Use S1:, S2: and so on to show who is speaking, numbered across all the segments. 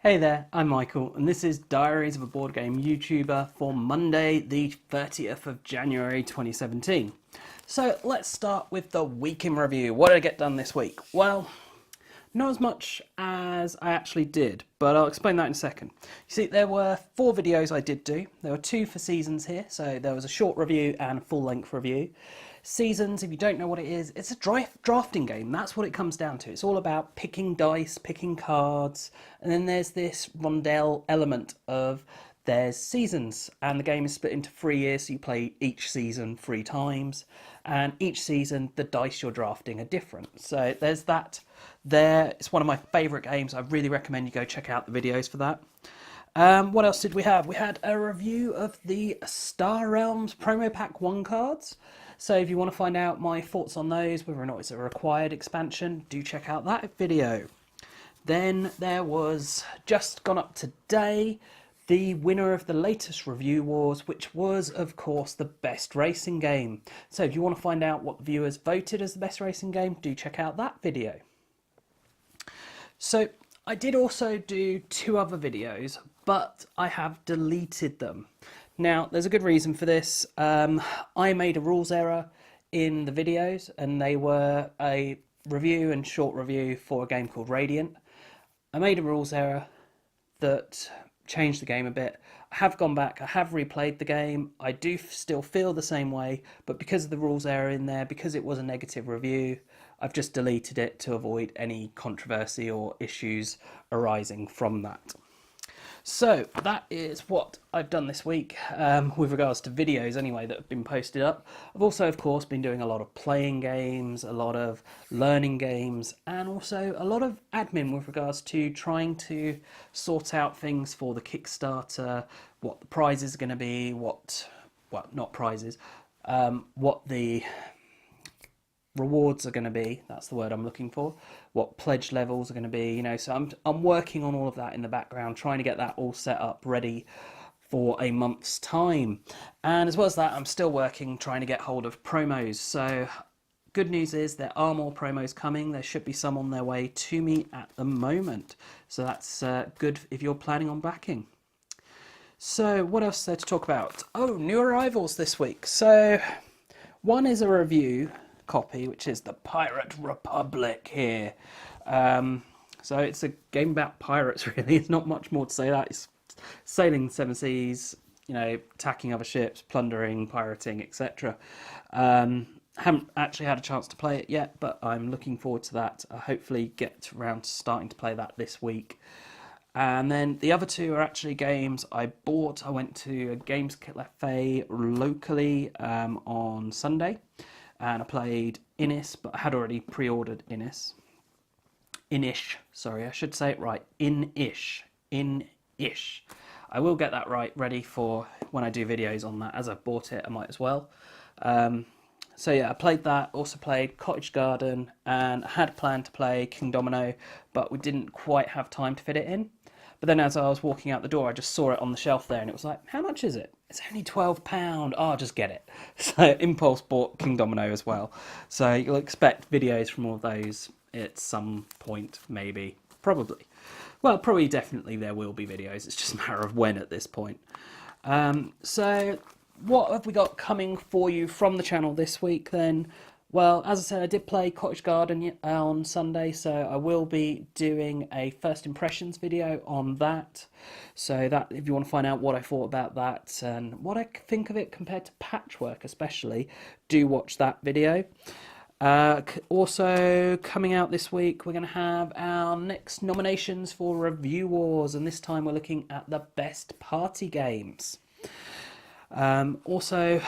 S1: Hey there, I'm Michael, and this is Diaries of a Board Game YouTuber for Monday, the 30th of January 2017. So let's start with the week in review. What did I get done this week? Well, not as much as I actually did, but I'll explain that in a second. You see, there were 4 videos I did do. There were 2 for seasons here, so there was a short review and a full-length review. Seasons, if you don't know what it is, it's a drafting game. That's what it comes down to. It's all about picking dice, picking cards, and then there's this rondel element of there's seasons, and the game is split into 3 years, so you play each season 3 times, and each season the dice you're drafting are different. So there's that there. It's one of my favourite games. I really recommend you go check out the videos for that. What else did we have? We had a review of the Star Realms Promo Pack 1 cards. So if you want to find out my thoughts on those, whether or not it's a required expansion, do check out that video. Then there was, just gone up today, the winner of the latest Review Wars, which was, of course, the best racing game. So if you want to find out what the viewers voted as the best racing game, do check out that video. So I did also do 2 other videos, but I have deleted them. Now, there's a good reason for this. I made a rules error in the videos, and they were a review and short review for a game called Radiant. I made a rules error that changed the game a bit. I have gone back, I have replayed the game. I do still feel the same way, but because of the rules error in there, because it was a negative review, I've just deleted it to avoid any controversy or issues arising from that. So that is what I've done this week with regards to videos anyway that have been posted up. I've also, of course, been doing a lot of playing games, a lot of learning games, and also a lot of admin with regards to trying to sort out things for the Kickstarter, what the prizes are going to be, what not prizes, what the rewards are going to be, that's the word I'm looking for, what pledge levels are going to be, so I'm working on all of that in the background, trying to get that all set up ready for a month's time. And as well as that, I'm still working trying to get hold of promos. So good news is there are more promos coming. There should be some on their way to me at the moment, so that's good if you're planning on backing. So what else is there to talk about? Oh, new arrivals this week. So one is a review copy, which is the Pirate Republic here. So it's a game about pirates, really. It's not much more to say. That it's sailing the 7 seas, attacking other ships, plundering, pirating, etc. Haven't actually had a chance to play it yet, but I'm looking forward to that. I hopefully get around to starting to play that this week. And then the other 2 are actually games I bought. I went to a games cafe locally on Sunday, and I played Innis, but I had already pre-ordered Innis. Inish, sorry, I should say it right. Inish. Inish. I will get that right, ready for when I do videos on that. As I've bought it, I might as well. So yeah, I played that, also played Cottage Garden, and I had planned to play King Domino, but we didn't quite have time to fit it in. But then as I was walking out the door, I just saw it on the shelf there, and it was like, how much is it? It's only £12. Oh, I'll just get it. So impulse bought King Domino as well. So you'll expect videos from all those at some point, maybe. Probably. Well, probably definitely there will be videos. It's just a matter of when at this point. So what have we got coming for you from the channel this week then? Well, as I said, I did play Cottage Garden on Sunday, so I will be doing a first impressions video on that. So that, if you want to find out what I thought about that and what I think of it compared to Patchwork especially, do watch that video. Also coming out this week, we're going to have our next nominations for Review Wars, and this time we're looking at the best party games. Also,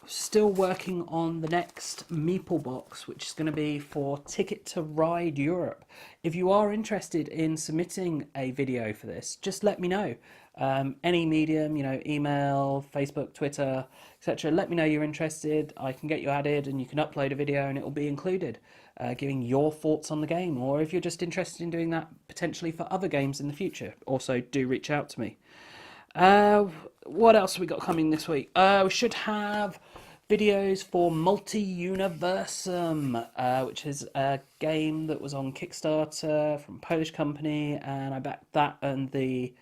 S1: still working on the next Meeple box, which is going to be for Ticket to Ride Europe. If you are interested in submitting a video for this, just let me know. Any medium, email, Facebook, Twitter, etc. Let me know you're interested. I can get you added and you can upload a video and it will be included, giving your thoughts on the game. Or if you're just interested in doing that potentially for other games in the future, also do reach out to me. What else have we got coming this week? We should have videos for Multi-Universum, which is a game that was on Kickstarter from a Polish company, and I backed that and the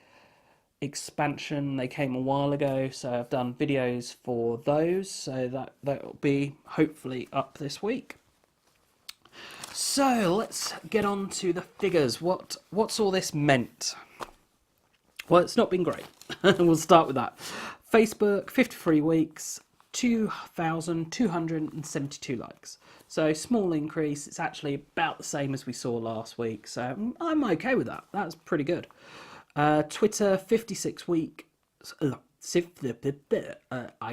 S1: expansion. They came a while ago, so I've done videos for those, so that'll be hopefully up this week. So let's get on to the figures. What's all this meant? Well, it's not been great. We'll start with that. Facebook, 53 weeks, 2,272 likes. So small increase. It's actually about the same as we saw last week. So I'm okay with that. That's pretty good. Twitter, 56 weeks. I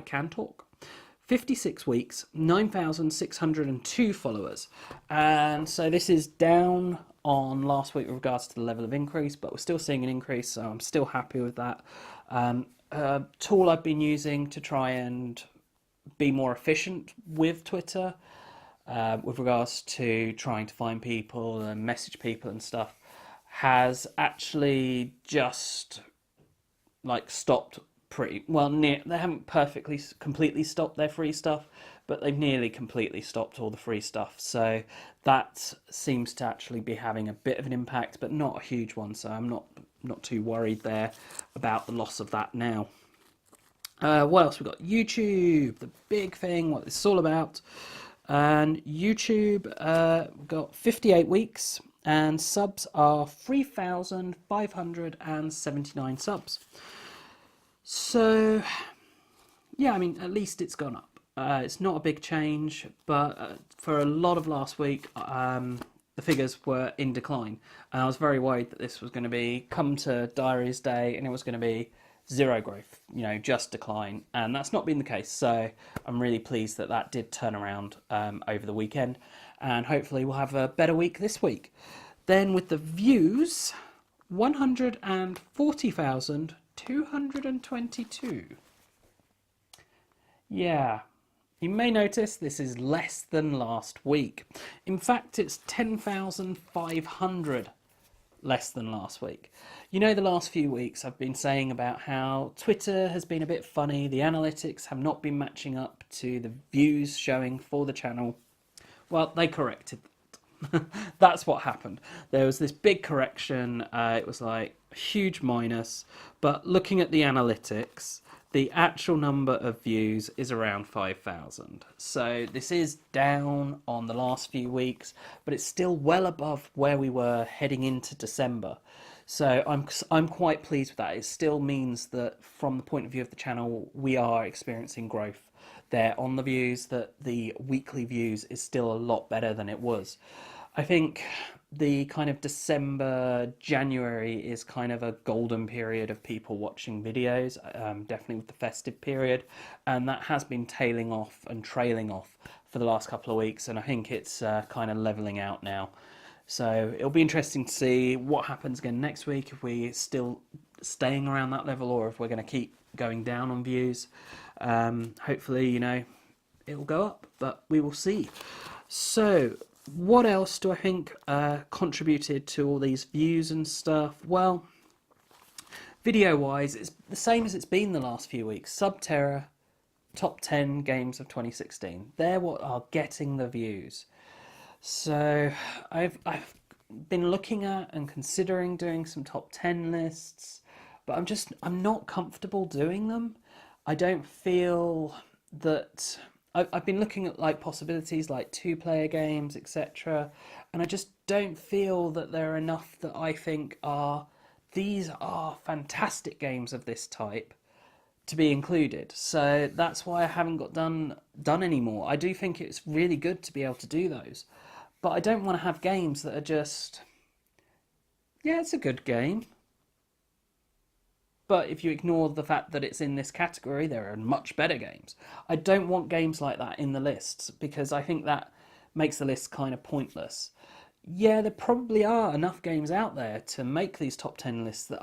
S1: can talk. 56 weeks, 9,602 followers. And so this is down on last week with regards to the level of increase, but we're still seeing an increase, so I'm still happy with that. A tool I've been using to try and be more efficient with Twitter, with regards to trying to find people and message people and stuff, has actually just stopped pretty well. They haven't completely stopped their free stuff, but they've nearly completely stopped all the free stuff. So that seems to actually be having a bit of an impact, but not a huge one. So I'm not too worried there about the loss of that now. What else? We've got YouTube, the big thing, what it's all about. And YouTube got 58 weeks, and subs are 3,579 subs. So, yeah, I mean, at least it's gone up. It's not a big change, but for a lot of last week, the figures were in decline. And I was very worried that this was going to come to Diaries Day and it was going to be zero growth, just decline. And that's not been the case. So I'm really pleased that did turn around over the weekend. And hopefully we'll have a better week this week. Then with the views, 140,222. Yeah, you may notice this is less than last week. In fact, it's 10,500 less than last week. The last few weeks I've been saying about how Twitter has been a bit funny. The analytics have not been matching up to the views showing for the channel. Well, they corrected that. That's what happened. There was this big correction. It was like a huge minus, but looking at the analytics, the actual number of views is around 5,000. So this is down on the last few weeks, but it's still well above where we were heading into December. So I'm quite pleased with that. It still means that from the point of view of the channel, we are experiencing growth there on the views, that the weekly views is still a lot better than it was. I think the kind of December, January is kind of a golden period of people watching videos, definitely with the festive period, and that has been trailing off for the last couple of weeks, and I think it's kind of leveling out now. So it'll be interesting to see what happens again next week, if we're still staying around that level or if we're going to keep going down on views. Hopefully, it'll go up, but we will see. So what else do I think contributed to all these views and stuff? Well, video-wise, it's the same as it's been the last few weeks. Terra, top 10 games of 2016. They're what are getting the views. So I've been looking at and considering doing some top 10 lists, but I'm not comfortable doing them. I don't feel that... I've been looking at possibilities like 2-player games, etc., and I just don't feel that there are enough that I think these are fantastic games of this type to be included. So that's why I haven't done any more. I do think it's really good to be able to do those, but I don't want to have games that are just, yeah, it's a good game, but if you ignore the fact that it's in this category, there are much better games. I don't want games like that in the lists, because I think that makes the list kind of pointless. Yeah, there probably are enough games out there to make these top 10 lists that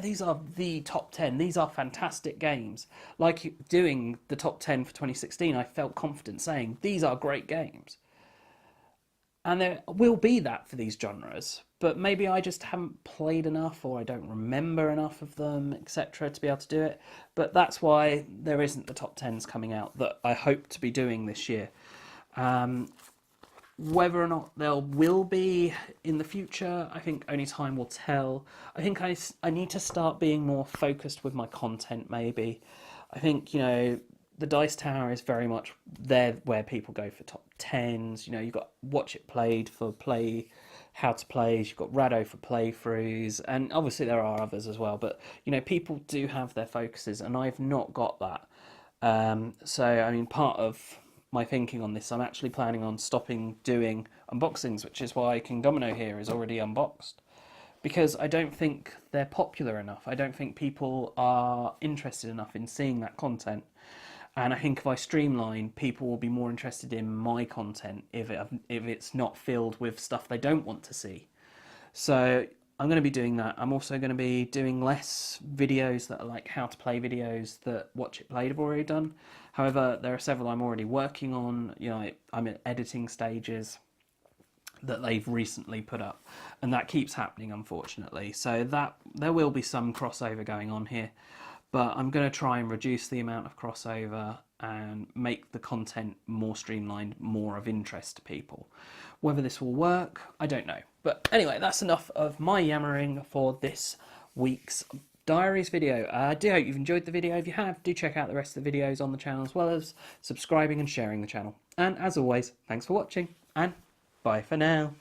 S1: these are the top 10, these are fantastic games. Like doing the top 10 for 2016, I felt confident saying, these are great games. And there will be that for these genres, but maybe I just haven't played enough or I don't remember enough of them, etc., to be able to do it. But that's why there isn't the top 10s coming out that I hope to be doing this year. Whether or not there will be in the future, I think only time will tell. I think I need to start being more focused with my content, maybe. I think, the Dice Tower is very much there where people go for top 10s. You've got Watch It Played for how to plays, you've got Rado for playthroughs, and obviously there are others as well, but, people do have their focuses, and I've not got that. So, I mean, part of my thinking on this, I'm actually planning on stopping doing unboxings, which is why King Domino here is already unboxed. Because I don't think they're popular enough. I don't think people are interested enough in seeing that content. And I think if I streamline, people will be more interested in my content if it's not filled with stuff they don't want to see. So I'm going to be doing that. I'm also going to be doing less videos that are like how to play videos that Watch It Played have already done. However, there are several I'm already working on. I'm in editing stages that they've recently put up, and that keeps happening, unfortunately. So that there will be some crossover going on here, but I'm going to try and reduce the amount of crossover and make the content more streamlined, more of interest to people. Whether this will work, I don't know. But anyway, that's enough of my yammering for this week's Diaries video. I do hope you've enjoyed the video. If you have, do check out the rest of the videos on the channel, as well as subscribing and sharing the channel. And as always, thanks for watching, and bye for now.